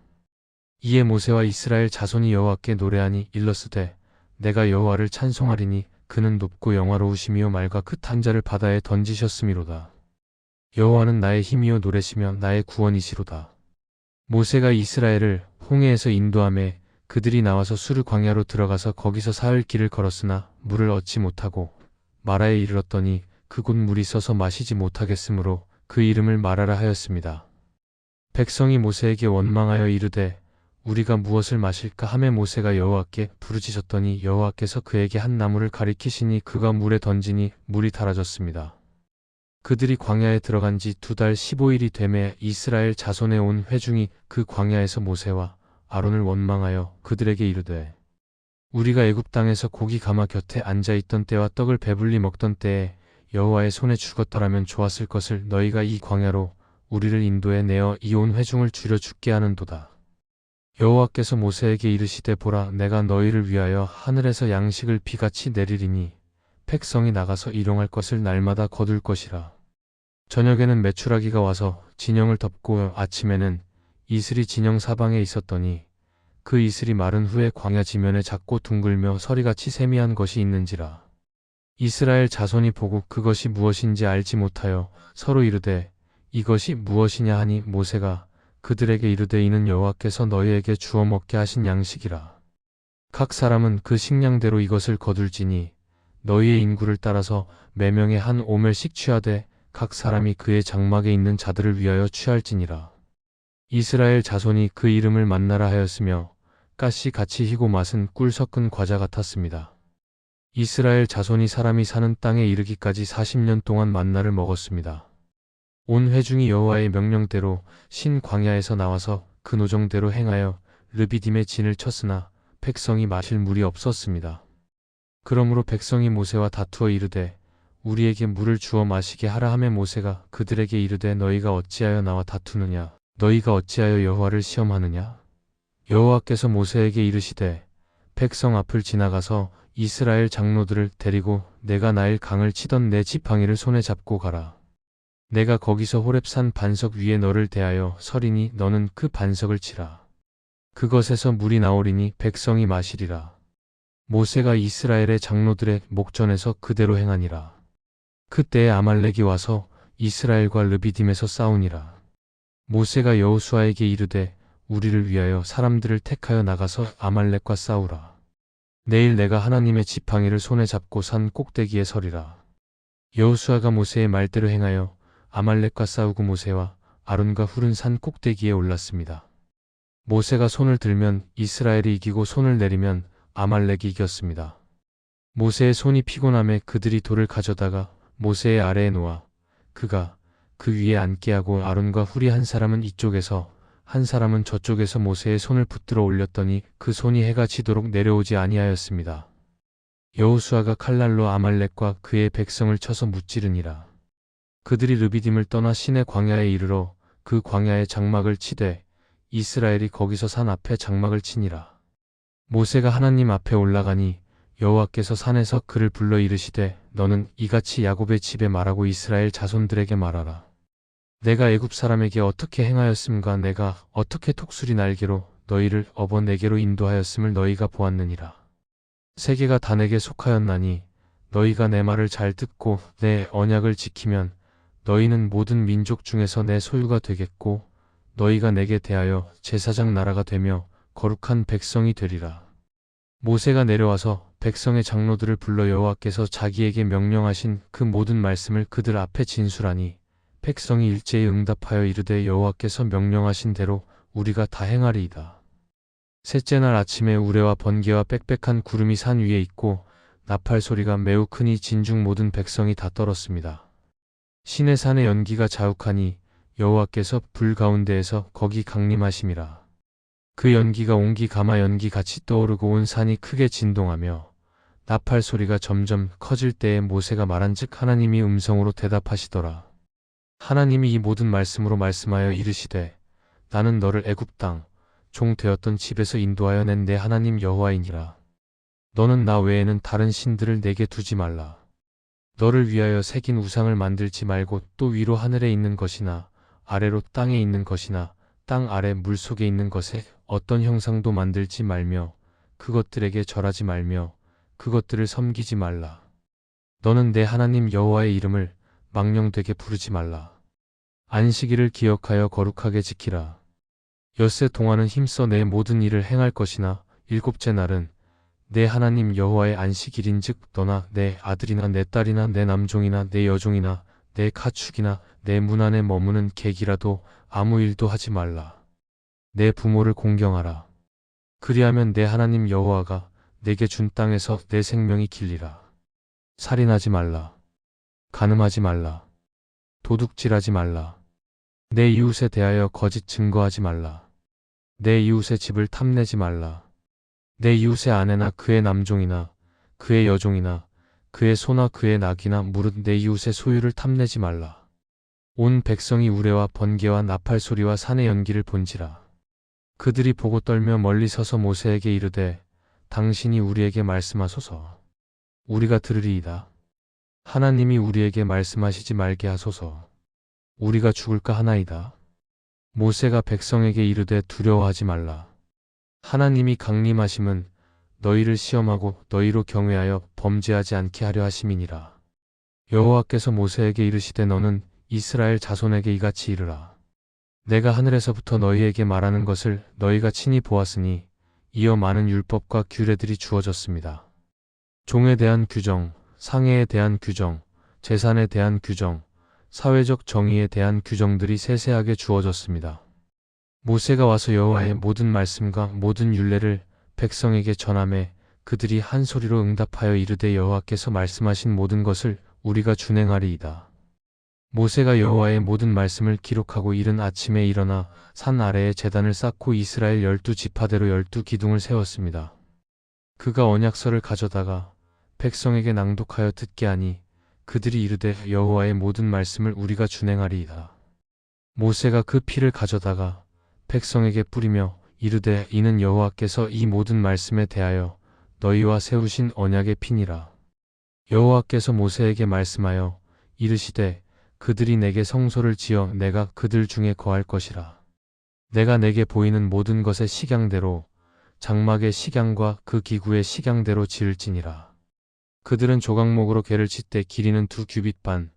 이에 모세와 이스라엘 자손이 여호와께 노래하니 일러스되 내가 여호와를 찬송하리니 그는 높고 영화로우시며 말과 그 탄자를 바다에 던지셨음이로다. 여호와는 나의 힘이요 노래시며 나의 구원이시로다. 모세가 이스라엘을 홍해에서 인도하매 그들이 나와서 수르 광야로 들어가서 거기서 사흘 길을 걸었으나 물을 얻지 못하고 마라에 이르렀더니 그곳 물이 써서 마시지 못하겠으므로 그 이름을 마라라 하였습니다. 백성이 모세에게 원망하여 이르되 우리가 무엇을 마실까 하매 모세가 여호와께 부르짖었더니 여호와께서 그에게 한 나무를 가리키시니 그가 물에 던지니 물이 달아졌습니다. 그들이 광야에 들어간 지 2달 15일이 되매 이스라엘 자손에 온 회중이 그 광야에서 모세와 아론을 원망하여 그들에게 이르되 우리가 애굽 땅에서 고기 가마 곁에 앉아 있던 때와 떡을 배불리 먹던 때에 여호와의 손에 죽었더라면 좋았을 것을 너희가 이 광야로 우리를 인도해 내어 이 온 회중을 줄여 죽게 하는도다. 여호와께서 모세에게 이르시되 보라 내가 너희를 위하여 하늘에서 양식을 비같이 내리리니 백성이 나가서 일용할 것을 날마다 거둘 것이라. 저녁에는 메추라기가 와서 진영을 덮고 아침에는 이슬이 진영 사방에 있었더니 그 이슬이 마른 후에 광야 지면에 작고 둥글며 서리같이 세미한 것이 있는지라. 이스라엘 자손이 보고 그것이 무엇인지 알지 못하여 서로 이르되 이것이 무엇이냐 하니 모세가 그들에게 이르되 이는 여호와께서 너희에게 주어 먹게 하신 양식이라. 각 사람은 그 식량대로 이것을 거둘지니 너희의 인구를 따라서 매명에 한 오멜씩 취하되 각 사람이 그의 장막에 있는 자들을 위하여 취할지니라. 이스라엘 자손이 그 이름을 만나라 하였으며 가시 같이 희고 맛은 꿀 섞은 과자 같았습니다. 이스라엘 자손이 사람이 사는 땅에 이르기까지 40년 동안 만나를 먹었습니다. 온 회중이 여호와의 명령대로 신 광야에서 나와서 그 노정대로 행하여 르비딤에 진을 쳤으나 백성이 마실 물이 없었습니다. 그러므로 백성이 모세와 다투어 이르되 우리에게 물을 주어 마시게 하라 하매 모세가 그들에게 이르되 너희가 어찌하여 나와 다투느냐 너희가 어찌하여 여호와를 시험하느냐. 여호와께서 모세에게 이르시되 백성 앞을 지나가서 이스라엘 장로들을 데리고 내가 나일 강을 치던 내 지팡이를 손에 잡고 가라. 내가 거기서 호렙산 반석 위에 너를 대하여 서리니 너는 그 반석을 치라. 그것에서 물이 나오리니 백성이 마시리라. 모세가 이스라엘의 장로들의 목전에서 그대로 행하니라. 그때에 아말렉이 와서 이스라엘과 르비딤에서 싸우니라. 모세가 여호수아에게 이르되 우리를 위하여 사람들을 택하여 나가서 아말렉과 싸우라. 내일 내가 하나님의 지팡이를 손에 잡고 산 꼭대기에 서리라. 여호수아가 모세의 말대로 행하여 아말렉과 싸우고 모세와 아론과 훌은 산 꼭대기에 올랐습니다. 모세가 손을 들면 이스라엘이 이기고 손을 내리면 아말렉이 이겼습니다. 모세의 손이 피곤함에 그들이 돌을 가져다가 모세의 아래에 놓아 그가 그 위에 앉게 하고 아론과 훌이 한 사람은 이쪽에서 한 사람은 저쪽에서 모세의 손을 붙들어 올렸더니 그 손이 해가 지도록 내려오지 아니하였습니다. 여호수아가 칼날로 아말렉과 그의 백성을 쳐서 무찌르니라. 그들이 르비딤을 떠나 시내 광야에 이르러 그 광야에 장막을 치되 이스라엘이 거기서 산 앞에 장막을 치니라. 모세가 하나님 앞에 올라가니 여호와께서 산에서 그를 불러 이르시되 너는 이같이 야곱의 집에 말하고 이스라엘 자손들에게 말하라. 내가 애굽 사람에게 어떻게 행하였음과 내가 어떻게 톡수리 날개로 너희를 업어 내게로 인도하였음을 너희가 보았느니라. 세계가 다 내게 속하였나니 너희가 내 말을 잘 듣고 내 언약을 지키면 너희는 모든 민족 중에서 내 소유가 되겠고 너희가 내게 대하여 제사장 나라가 되며 거룩한 백성이 되리라. 모세가 내려와서 백성의 장로들을 불러 여호와께서 자기에게 명령하신 그 모든 말씀을 그들 앞에 진술하니 백성이 일제히 응답하여 이르되 여호와께서 명령하신 대로 우리가 다 행하리이다. 셋째 날 아침에 우레와 번개와 빽빽한 구름이 산 위에 있고 나팔 소리가 매우 크니 진중 모든 백성이 다 떨었습니다. 시내 산의 연기가 자욱하니 여호와께서 불 가운데에서 거기 강림하심이라. 그 연기가 옹기 가마 연기 같이 떠오르고 온 산이 크게 진동하며 나팔 소리가 점점 커질 때에 모세가 말한즉 하나님이 음성으로 대답하시더라. 하나님이 이 모든 말씀으로 말씀하여 이르시되 나는 너를 애굽 땅 종 되었던 집에서 인도하여 낸 내 하나님 여호와이니라. 너는 나 외에는 다른 신들을 내게 두지 말라. 너를 위하여 새긴 우상을 만들지 말고 또 위로 하늘에 있는 것이나 아래로 땅에 있는 것이나 땅 아래 물속에 있는 것에 어떤 형상도 만들지 말며 그것들에게 절하지 말며 그것들을 섬기지 말라. 너는 내 하나님 여호와의 이름을 망령되게 부르지 말라. 안식일을 기억하여 거룩하게 지키라. 엿새 동안은 힘써 내 모든 일을 행할 것이나 일곱째 날은 내 하나님 여호와의 안식일인즉 너나 내 아들이나 내 딸이나 내 남종이나 내 여종이나 내 가축이나 내 문 안에 머무는 객이라도 아무 일도 하지 말라. 내 부모를 공경하라. 그리하면 내 하나님 여호와가 내게 준 땅에서 내 생명이 길리라. 살인하지 말라. 간음하지 말라. 도둑질하지 말라. 내 이웃에 대하여 거짓 증거하지 말라. 내 이웃의 집을 탐내지 말라. 내 이웃의 아내나 그의 남종이나 그의 여종이나 그의 소나 그의 낙이나 무릇 내 이웃의 소유를 탐내지 말라. 온 백성이 우레와 번개와 나팔 소리와 산의 연기를 본지라. 그들이 보고 떨며 멀리 서서 모세에게 이르되 당신이 우리에게 말씀하소서. 우리가 들으리이다. 하나님이 우리에게 말씀하시지 말게 하소서. 우리가 죽을까 하나이다. 모세가 백성에게 이르되 두려워하지 말라. 하나님이 강림하심은 너희를 시험하고 너희로 경외하여 범죄하지 않게 하려 하심이니라. 여호와께서 모세에게 이르시되 너는 이스라엘 자손에게 이같이 이르라. 내가 하늘에서부터 너희에게 말하는 것을 너희가 친히 보았으니 이어 많은 율법과 규례들이 주어졌습니다. 종에 대한 규정, 상해에 대한 규정, 재산에 대한 규정, 사회적 정의에 대한 규정들이 세세하게 주어졌습니다. 모세가 와서 여호와의 모든 말씀과 모든 율례를 백성에게 전하매 그들이 한 소리로 응답하여 이르되 여호와께서 말씀하신 모든 것을 우리가 준행하리이다. 모세가 여호와의 모든 말씀을 기록하고 이른 아침에 일어나 산 아래에 제단을 쌓고 이스라엘 12지파대로 12기둥을 세웠습니다. 그가 언약서를 가져다가 백성에게 낭독하여 듣게 하니 그들이 이르되 여호와의 모든 말씀을 우리가 준행하리이다. 모세가 그 피를 가져다가 백성에게 뿌리며 이르되 이는 여호와께서 이 모든 말씀에 대하여 너희와 세우신 언약의 피니라. 여호와께서 모세에게 말씀하여 이르시되 그들이 내게 성소를 지어 내가 그들 중에 거할 것이라. 내가 내게 보이는 모든 것의 식양대로 장막의 식양과 그 기구의 식양대로 지을지니라. 그들은 조각목으로 궤를 칠 때 길이는 2규빗 반,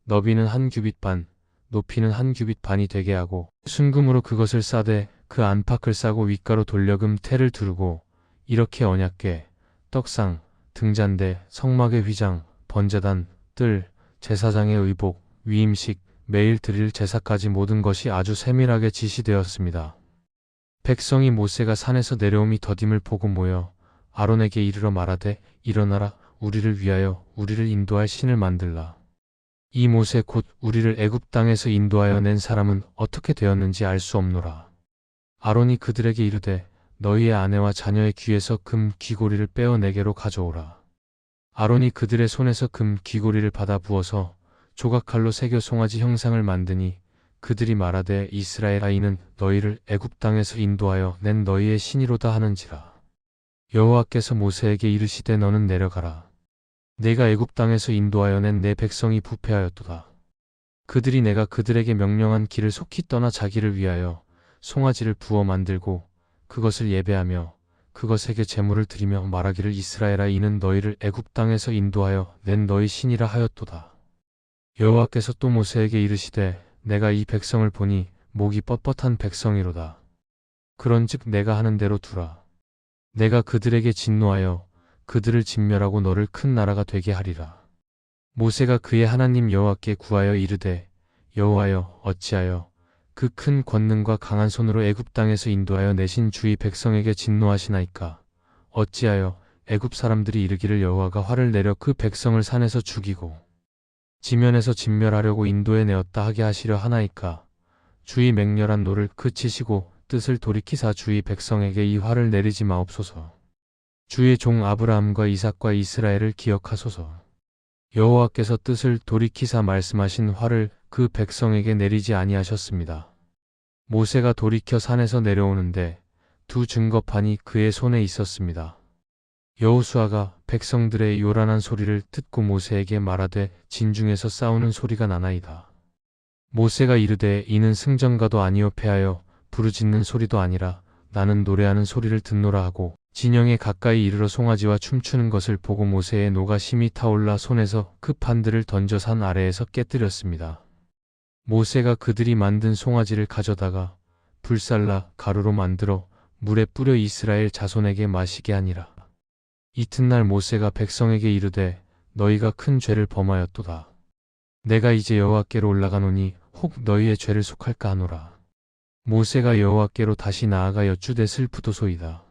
너비는 1규빗 반, 높이는 1규빗 반이 되게 하고 순금으로 그것을 싸되 그 안팎을 싸고 윗가로 돌려 금 태를 두르고 이렇게 언약궤, 떡상, 등잔대, 성막의 휘장, 번제단, 뜰, 제사장의 의복, 위임식, 매일 드릴 제사까지 모든 것이 아주 세밀하게 지시되었습니다. 백성이 모세가 산에서 내려옴이 더딤을 보고 모여 아론에게 이르러 말하되 일어나라 우리를 위하여 우리를 인도할 신을 만들라. 이 모세 곧 우리를 애굽 땅에서 인도하여 낸 사람은 어떻게 되었는지 알 수 없노라. 아론이 그들에게 이르되 너희의 아내와 자녀의 귀에서 금 귀고리를 빼어 내게로 가져오라. 아론이 그들의 손에서 금 귀고리를 받아 부어서 조각칼로 새겨 송아지 형상을 만드니 그들이 말하되 이스라엘 아이는 너희를 애굽 땅에서 인도하여 낸 너희의 신이로다 하는지라. 여호와께서 모세에게 이르시되 너는 내려가라. 내가 애굽 땅에서 인도하여 낸 내 백성이 부패하였도다. 그들이 내가 그들에게 명령한 길을 속히 떠나 자기를 위하여 송아지를 부어 만들고 그것을 예배하며 그것에게 제물을 드리며 말하기를 이스라엘아 이는 너희를 애굽 땅에서 인도하여 낸 너희 신이라 하였도다. 여호와께서 또 모세에게 이르시되 내가 이 백성을 보니 목이 뻣뻣한 백성이로다. 그런즉 내가 하는 대로 두라. 내가 그들에게 진노하여 그들을 진멸하고 너를 큰 나라가 되게 하리라. 모세가 그의 하나님 여호와께 구하여 이르되 여호와여 어찌하여 그 큰 권능과 강한 손으로 애굽 땅에서 인도하여 내신 주의 백성에게 진노하시나이까. 어찌하여 애굽 사람들이 이르기를 여호와가 화를 내려 그 백성을 산에서 죽이고 지면에서 진멸하려고 인도해 내었다 하게 하시려 하나이까. 주의 맹렬한 노를 그치시고 뜻을 돌이키사 주의 백성에게 이 화를 내리지 마옵소서. 주의 종 아브라함과 이삭과 이스라엘을 기억하소서. 여호와께서 뜻을 돌이키사 말씀하신 화를 그 백성에게 내리지 아니하셨습니다. 모세가 돌이켜 산에서 내려오는데 두 증거판이 그의 손에 있었습니다. 여호수아가 백성들의 요란한 소리를 듣고 모세에게 말하되 진중에서 싸우는 소리가 나나이다. 모세가 이르되 이는 승전가도 아니요 패하여 부르짖는 소리도 아니라 나는 노래하는 소리를 듣노라 하고 진영에 가까이 이르러 송아지와 춤추는 것을 보고 모세의 노가 심히 타올라 손에서 그 판들을 던져 산 아래에서 깨뜨렸습니다. 모세가 그들이 만든 송아지를 가져다가 불살라 가루로 만들어 물에 뿌려 이스라엘 자손에게 마시게 하니라. 이튿날 모세가 백성에게 이르되 너희가 큰 죄를 범하였도다. 내가 이제 여호와께로 올라가노니 혹 너희의 죄를 속할까 하노라. 모세가 여호와께로 다시 나아가 여쭈되 슬프도소이다.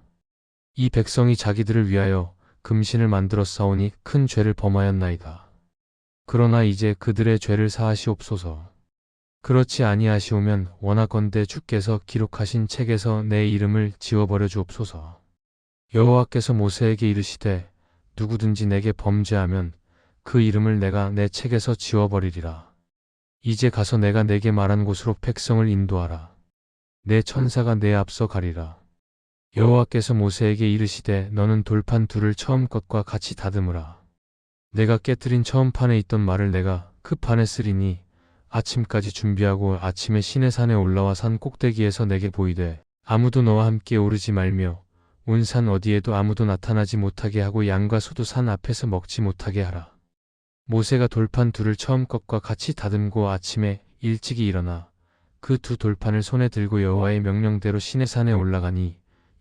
이 백성이 자기들을 위하여 금신을 만들어 싸우니 큰 죄를 범하였나이다. 그러나 이제 그들의 죄를 사하시옵소서. 그렇지 아니하시오면 원하건대 주께서 기록하신 책에서 내 이름을 지워버려 주옵소서. 여호와께서 모세에게 이르시되 누구든지 내게 범죄하면 그 이름을 내가 내 책에서 지워버리리라. 이제 가서 내가 내게 말한 곳으로 백성을 인도하라. 내 천사가 내 앞서 가리라. 여호와께서 모세에게 이르시되 너는 돌판 둘을 처음 것과 같이 다듬으라. 내가 깨뜨린 처음 판에 있던 말을 내가 그 판에 쓰리니 아침까지 준비하고 아침에 시내산에 올라와 산 꼭대기에서 내게 보이되 아무도 너와 함께 오르지 말며 온 산 어디에도 아무도 나타나지 못하게 하고 양과 소도 산 앞에서 먹지 못하게 하라. 모세가 돌판 둘을 처음 것과 같이 다듬고 아침에 일찍이 일어나 그 두 돌판을 손에 들고 여호와의 명령대로 시내산에 올라가니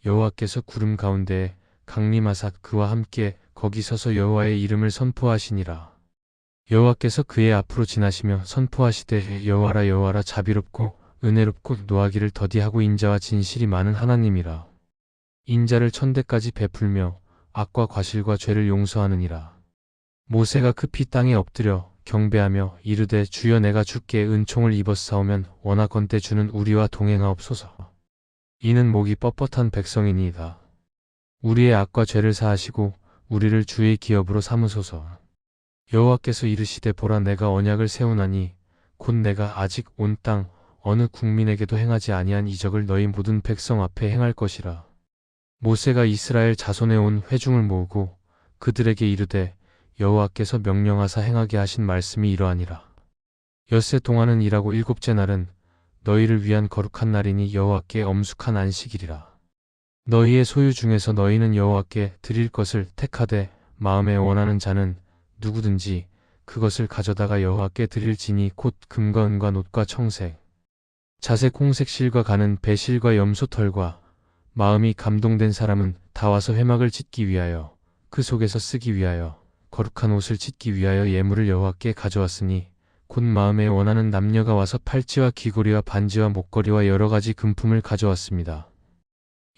여호와께서 구름 가운데에 강림하사 그와 함께 거기 서서 여호와의 이름을 선포하시니라. 여호와께서 그의 앞으로 지나시며 선포하시되 여호와라 여호와라 자비롭고 은혜롭고 노하기를 더디하고 인자와 진실이 많은 하나님이라. 인자를 천대까지 베풀며 악과 과실과 죄를 용서하느니라. 모세가 급히 땅에 엎드려 경배하며 이르되 주여 내가 주께 은총을 입었사오면 원하건대 주는 우리와 동행하옵소서. 이는 목이 뻣뻣한 백성이니이다. 우리의 악과 죄를 사하시고 우리를 주의 기업으로 삼으소서. 여호와께서 이르시되 보라 내가 언약을 세우나니 곧 내가 아직 온 땅 어느 국민에게도 행하지 아니한 이적을 너희 모든 백성 앞에 행할 것이라. 모세가 이스라엘 자손에 온 회중을 모으고 그들에게 이르되 여호와께서 명령하사 행하게 하신 말씀이 이러하니라. 엿새 동안은 일하고 일곱째 날은 너희를 위한 거룩한 날이니 여호와께 엄숙한 안식일이라. 너희의 소유 중에서 너희는 여호와께 드릴 것을 택하되 마음에 원하는 자는 누구든지 그것을 가져다가 여호와께 드릴지니 곧 금과 은과 놋과 청색, 자색 홍색 실과 가는 배실과 염소털과 마음이 감동된 사람은 다 와서 회막을 짓기 위하여 그 속에서 쓰기 위하여 거룩한 옷을 짓기 위하여 예물을 여호와께 가져왔으니 곧 마음에 원하는 남녀가 와서 팔찌와 귀고리와 반지와 목걸이와 여러 가지 금품을 가져왔습니다.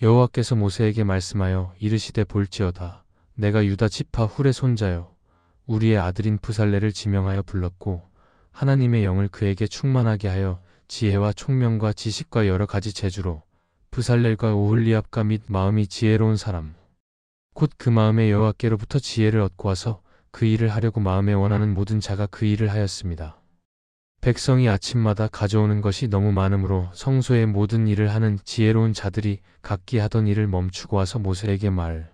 여호와께서 모세에게 말씀하여 이르시되 볼지어다 내가 유다 지파 훌의 손자요 우리의 아들인 부살레를 지명하여 불렀고 하나님의 영을 그에게 충만하게 하여 지혜와 총명과 지식과 여러 가지 재주로 부살렐과 오홀리압과 및 마음이 지혜로운 사람 곧 그 마음에 여호와께로부터 지혜를 얻고 와서 그 일을 하려고 마음에 원하는 모든 자가 그 일을 하였습니다. 백성이 아침마다 가져오는 것이 너무 많으므로 성소의 모든 일을 하는 지혜로운 자들이 각기 하던 일을 멈추고 와서 모세에게 말